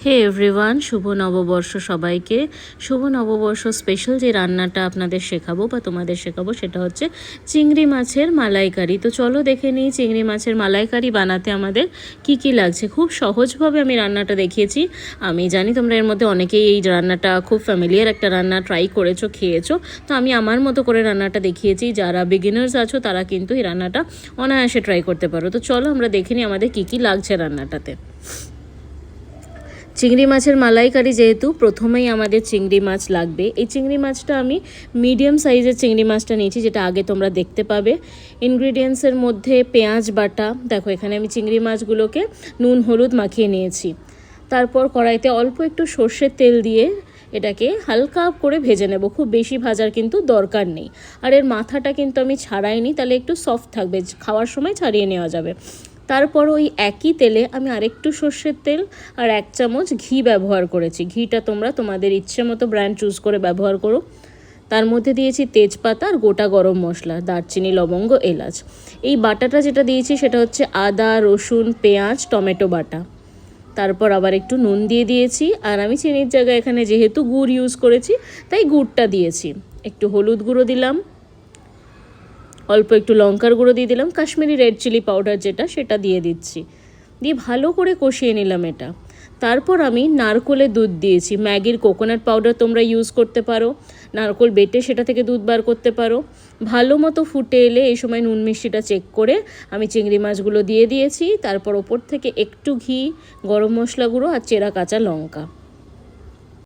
হে everyone, শুভ নববর্ষ সবাইকে। শুভ নববর্ষ স্পেশাল যে রান্নাটা আপনাদের শেখাবো বা তোমাদের শেখাবো সেটা হচ্ছে চিংড়ি মাছের মালাইকারি। তো চলো দেখে নিই চিংড়ি মাছের মালাইকারি বানাতে আমাদের কি কি লাগছে। খুব সহজভাবে আমি রান্নাটা দেখিয়েছি। আমি জানি তোমরা এর মধ্যে অনেকেই এই রান্নাটা খুব ফ্যামিলিয়ার একটা রান্না, ট্রাই করেছো, খেয়েছো। তো আমি আমার মতো করে রান্নাটা দেখিয়েছি। যারা বিগিনার্স আছো তারা কিন্তু এই রান্নাটা অনায়াসে ট্রাই করতে পারো। তো চলো আমরা দেখে নিই আমাদের কি কি লাগছে রান্নাটাতে। চিংড়ি মাছের মালাইকারি যেহেতু প্রথমেই আমাদের চিংড়ি মাছ লাগবে। এই চিংড়ি মাছটা আমি মিডিয়াম সাইজের চিংড়ি মাছটা নিয়েছি, যেটা আগে তোমরা দেখতে পাবে। ইনগ্রিডিয়েন্টসের মধ্যে পেঁয়াজ বাটা, দেখো এখানে আমি চিংড়ি মাছগুলোকে নুন হলুদ মাখিয়ে নিয়েছি। তারপর কড়াইতে অল্প একটু সর্ষের তেল দিয়ে এটাকে হালকা করে ভেজে নেব, খুব বেশি ভাজার কিন্তু দরকার নেই। আর এর মাথাটা কিন্তু আমি ছাড়াইনি, তাহলে একটু সফট থাকবে, খাওয়ার সময় ছাড়িয়ে নেওয়া যাবে। তারপর ওই একই তেলে আমি আরেকটু সর্ষের তেল আর 1 চামচ ঘি ব্যবহার করেছি। ঘিটা তোমরা তোমাদের ইচ্ছে মতো ব্র্যান্ড চুজ করে ব্যবহার করো। তার মধ্যে দিয়েছি তেজপাতা আর গোটা গরম মশলা, দারচিনি, লবঙ্গ, এলাচ। এই বাটাটা যেটা দিয়েছি সেটা হচ্ছে আদা, রসুন, পেঁয়াজ, টমেটো বাটা। তারপর আবার একটু নুন দিয়ে দিয়েছি, আর আমি চিনির জায়গায় এখানে যেহেতু গুড় ইউজ করেছি তাই গুড়টা দিয়েছি। একটু হলুদ গুঁড়ো দিলাম, অল্প একটু লঙ্কার গুঁড়ো দিয়ে দিলাম, কাশ্মীরি রেড চিলি পাউডার যেটা সেটা দিয়ে দিচ্ছি। দিয়ে ভালো করে কষিয়ে নিলাম এটা। তারপর আমি নারকোলের দুধ দিয়েছি। ম্যাগির কোকোনাট পাউডার তোমরা ইউজ করতে পারো, নারকোল বেটে সেটা থেকে দুধ বার করতে পারো। ভালো মতো ফুটে এলে এই সময় নুন মিষ্টিটা চেক করে আমি চিংড়ি মাছগুলো দিয়ে দিয়েছি। তারপর ওপর থেকে একটু ঘি, গরম মশলা গুঁড়ো আর চেরা কাঁচা লঙ্কা।